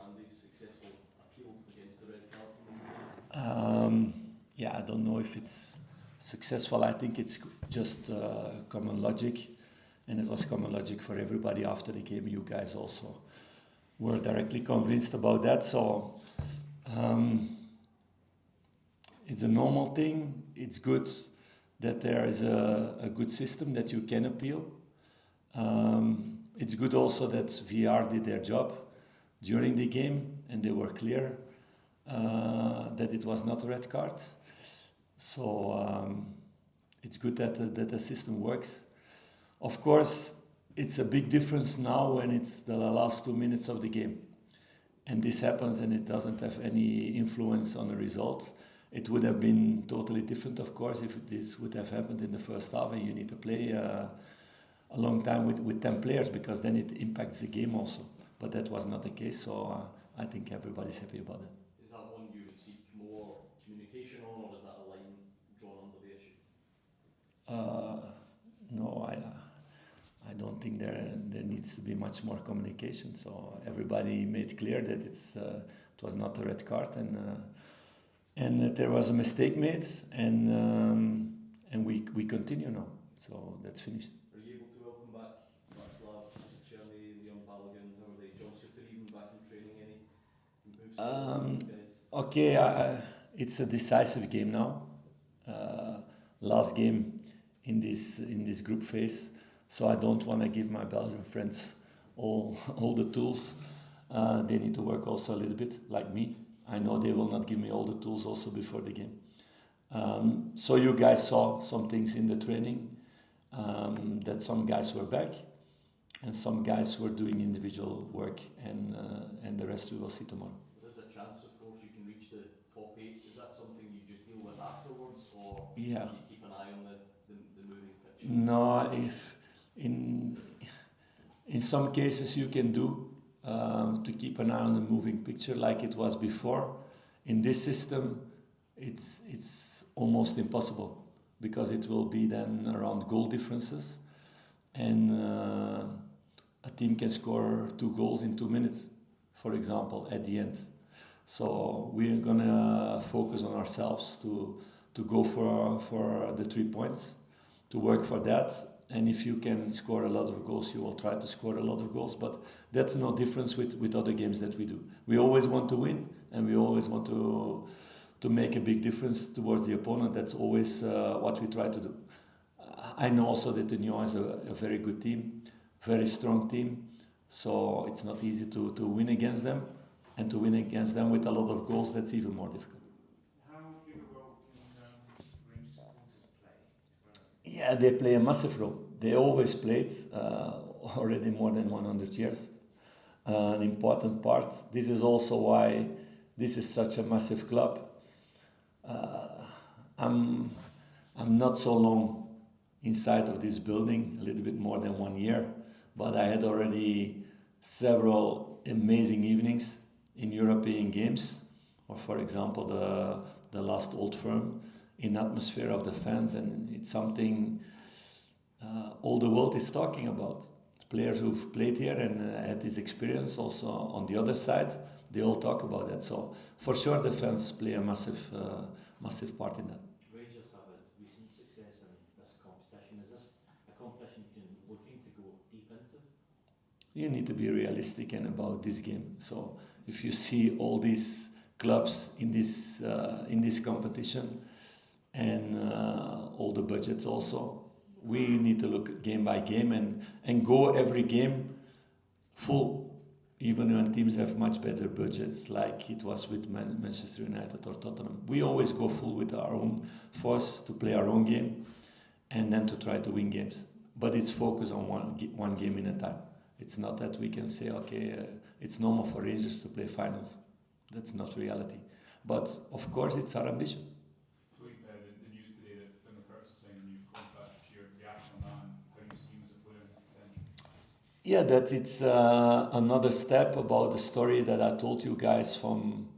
Andy's successful appeal against the red card from the Yeah, I don't know if it's successful. I think it's just common logic, and it was common logic for everybody after the game. You guys also were directly convinced about that. So it's a normal thing. It's good that there is a good system that you can appeal. It's good also that VR did their job during the game, and they were clear that it was not a red card. So it's good that the system works. Of course, it's a big difference now when it's the last 2 minutes of the game. And this happens and it doesn't have any influence on the result. It would have been totally different, of course, if this would have happened in the first half and you need to play a long time with 10 players, because then it impacts the game also. But that was not the case, so I think everybody's happy about it. Is that one you would seek more communication on, or is that a line drawn under the issue? No, I don't think there needs to be much more communication. So everybody made clear that it was not a red card, and that there was a mistake made, and we continue now. So that's finished. Are you able to welcome back Václav, Černý, Leon Balogun, how are they? John Suter even back in training? Any moves? Okay, it's a decisive game now. Last game in this group phase, so I don't want to give my Belgian friends all the tools. They need to work also a little bit, like me. I know they will not give me all the tools also before the game. So you guys saw some things in the training, that some guys were back and some guys were doing individual work, and the rest we will see tomorrow. There's a chance, of course, you can reach the top 8. Is that something you just deal with afterwards, or yeah, you keep an eye on the moving pitch? No, if in some cases you can do to keep an eye on the moving picture like it was before. In this system, it's almost impossible, because it will be then around goal differences, and a team can score 2 goals in 2 minutes, for example, at the end. So we're gonna focus on ourselves to go for the 3 points, to work for that. And if you can score a lot of goals, you will try to score a lot of goals. But that's no difference with other games that we do. We always want to win, and we always want to make a big difference towards the opponent. That's always what we try to do. I know also that the Union is a very good team, very strong team. So it's not easy to win against them, and to win against them with a lot of goals, that's even more difficult. How big a role can Rangers supporters play? Yeah, they play a massive role. They always played already more than 100 years. An important part. This is also why this is such a massive club. I'm not so long inside of this building, a little bit more than 1 year, but I had already several amazing evenings in European games, or for example the last Old Firm, in atmosphere of the fans, and it's something all the world is talking about. Players who've played here and had this experience also on the other side, they all talk about that. So for sure the fans play a massive part in that. Rangers have had recent success in this competition. Is this a competition you can looking to go deep into? You need to be realistic and about this game. So if you see all these clubs in this competition, and all the budgets also, we need to look game by game and go every game full, even when teams have much better budgets, like it was with Manchester United or Tottenham. We always go full with our own force to play our own game, and then to try to win games. But it's focused on one game in a time. It's not that we can say, okay, it's normal for Rangers to play finals. That's not reality. But of course, it's our ambition. The news today that Finn McCurk's saying a new contract, your reaction on that, and how you see him as a player and potential? Yeah, that it's another step about the story that I told you guys from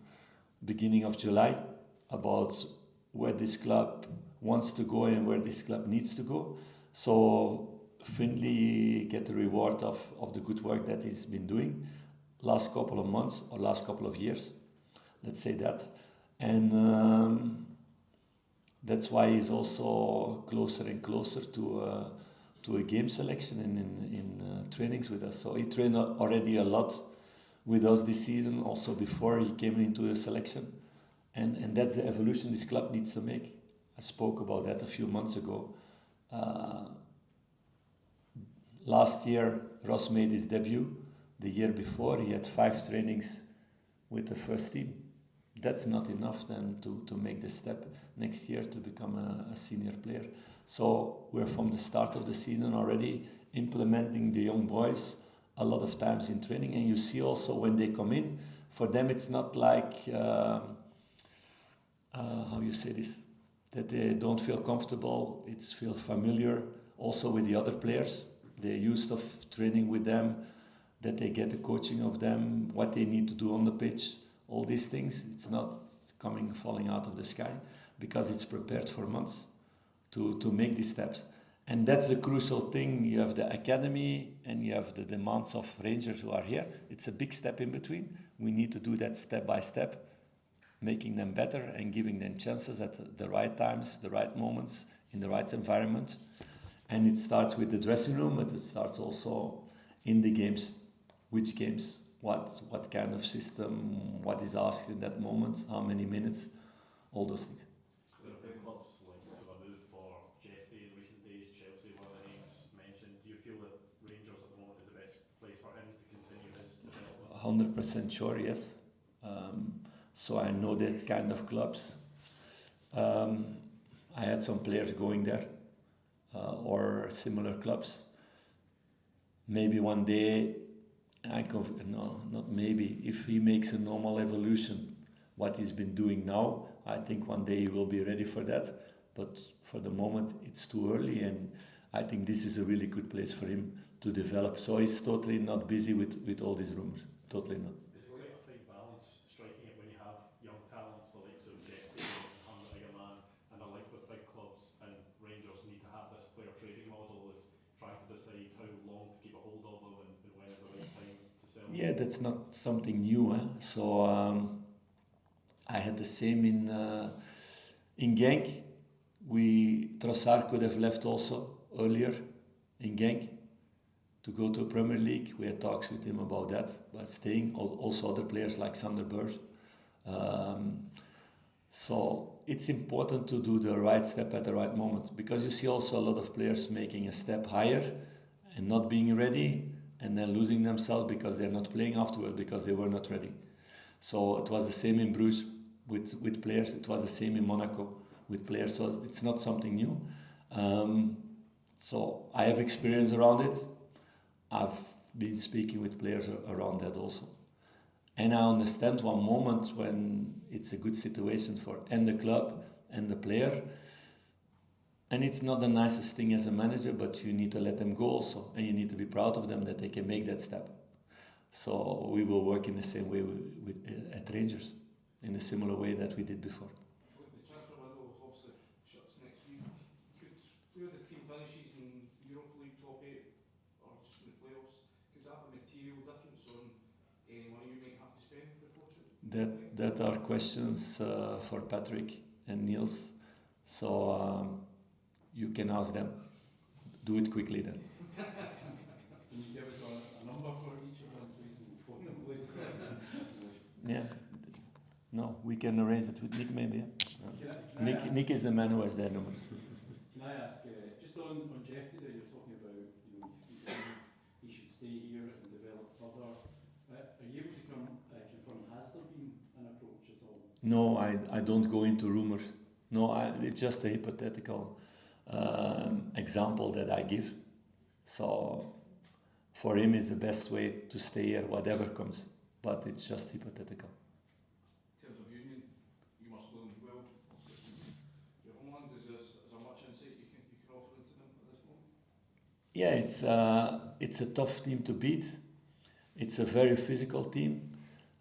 beginning of July, about where this club wants to go and where this club needs to go. So Finley get the reward of the good work that he's been doing. last couple of months or last couple of years, let's say that. And that's why he's also closer and closer to a game selection in trainings with us. So he trained already a lot with us this season, also before he came into the selection. And that's the evolution this club needs to make. I spoke about that a few months ago. Last year, Ross made his debut. The year before, he had 5 trainings with the first team. That's not enough then to make the step next year to become a senior player. So we're from the start of the season already implementing the young boys a lot of times in training. And you see also when they come in, for them it's not like, how you say this, that they don't feel comfortable, it's feel familiar also with the other players. They're used of training with them, that they get the coaching of them, what they need to do on the pitch, all these things. It's not falling out of the sky, because it's prepared for months to make these steps. And that's the crucial thing. You have the academy and you have the demands of Rangers who are here. It's a big step in between. We need to do that step by step, making them better and giving them chances at the right times, the right moments, in the right environment. And it starts with the dressing room, but it starts also in the games. Which games, what kind of system, what is asked in that moment, how many minutes, all those things. European clubs linked to a move for Jefte in recent days, Chelsea, one of the names mentioned. Do you feel that Rangers at the moment is the best place for him to continue his development? 100% sure, yes. So I know that kind of clubs. I had some players going there or similar clubs. Maybe one day, not maybe, if he makes a normal evolution, what he's been doing now, I think one day he will be ready for that. But for the moment, it's too early, and I think this is a really good place for him to develop. So he's totally not busy with all these rumors. Totally not. Is it quite a fine balance striking it when you have young talents, the likes of Jefte and Hans Egerman, and the like with big clubs, and Rangers need to have this player trading model, is trying to decide how long to keep a hold of them and when is the right time to sell them? Yeah, that's not something new. So I had the same in Genk. Trossard could have left also earlier in Genk to go to Premier League. We had talks with him about that, but staying. Also other players like Sander Berg. So it's important to do the right step at the right moment, because you see also a lot of players making a step higher and not being ready, and then losing themselves because they're not playing afterward because they were not ready. So it was the same in Bruges with players. It was the same in Monaco with players. So it's not something new. So I have experience around it. I've been speaking with players around that also. And I understand one moment when it's a good situation for and the club and the player. And it's not the nicest thing as a manager, but you need to let them go also. And you need to be proud of them that they can make that step. So we will work in the same way at Rangers, in a similar way that we did before. The transfer window obviously shuts next week. Where the team finishes in Europa League top 8 or just in the playoffs, could that have a material difference on any money you might have to spend before That are questions for Patrick and Niels. So you can ask them. Do it quickly then. Can you give us a number for each of them, please, and phone them, please? Yeah. No, we can arrange it with Nick maybe. Yeah? Can I Nick is the man who has their number. Can I ask, just on Jefte there, you're talking about, he should stay here and develop further. Are you able to confirm, has there been an approach at all? No, I don't go into rumors. No, it's just a hypothetical example that I give. So for him it's the best way to stay here, whatever comes. But it's just hypothetical. In terms of Union, you must know them well. Your homeland, is there much insight you can offer into them at this moment? Yeah, it's a tough team to beat. It's a very physical team.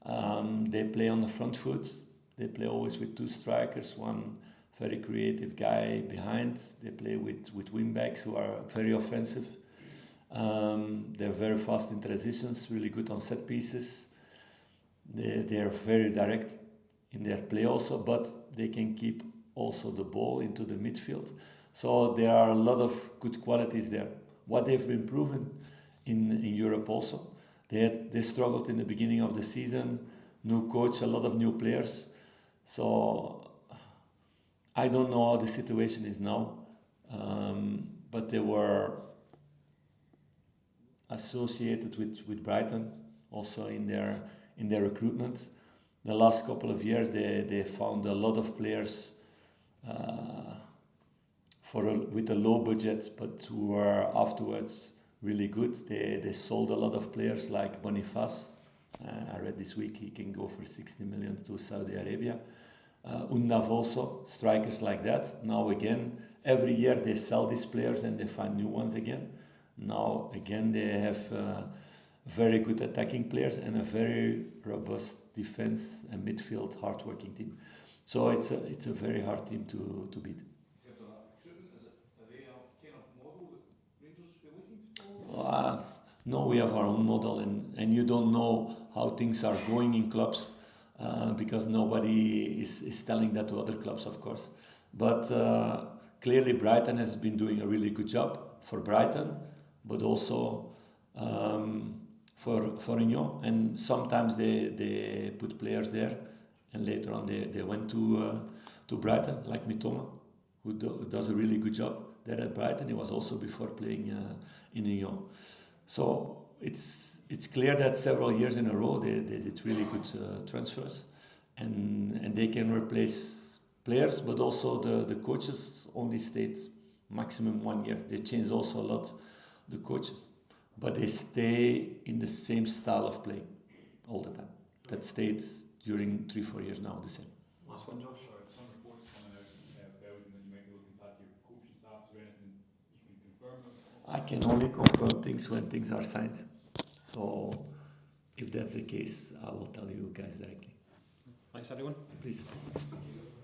They play on the front foot. They play always with 2 strikers, one very creative guy behind. They play with wing backs who are very offensive. They're very fast in transitions, really good on set pieces. They are very direct in their play also, but they can keep also the ball into the midfield. So there are a lot of good qualities there. What they've been proven in Europe also. They struggled in the beginning of the season, new coach, a lot of new players. So I don't know how the situation is now, but they were associated with Brighton also in their recruitment. The last couple of years they found a lot of players with a low budget, but who were afterwards really good. They sold a lot of players like Boniface. I read this week he can go for 60 million to Saudi Arabia. Undav also, strikers like that. Now again, every year they sell these players and they find new ones again. Now again they have very good attacking players and a very robust defense and midfield hard-working team. So it's a very hard team to beat. In terms of that recruitment, are they a kind of model that Rangers should be looking to follow? No, we have our own model, and you don't know how things are going in clubs because nobody is telling that to other clubs, of course. But clearly Brighton has been doing a really good job for Brighton, but also for Union. And sometimes they put players there, and later on they went to Brighton, like Mitoma, who does a really good job there at Brighton. He was also before playing in Union. So it's clear that several years in a row they did really good transfers, and they can replace players, but also the coaches only stayed maximum 1 year. They changed also a lot the coaches, but they stay in the same style of play all the time. That stayed during 3-4 years now the same. Last one, Josh. Some reports coming out Belgium that you might be looking to add to your coaching staff. Is there anything you can confirm? I can only confirm things when things are signed. So if that's the case, I will tell you guys directly. Thanks, everyone. Please. Thank you.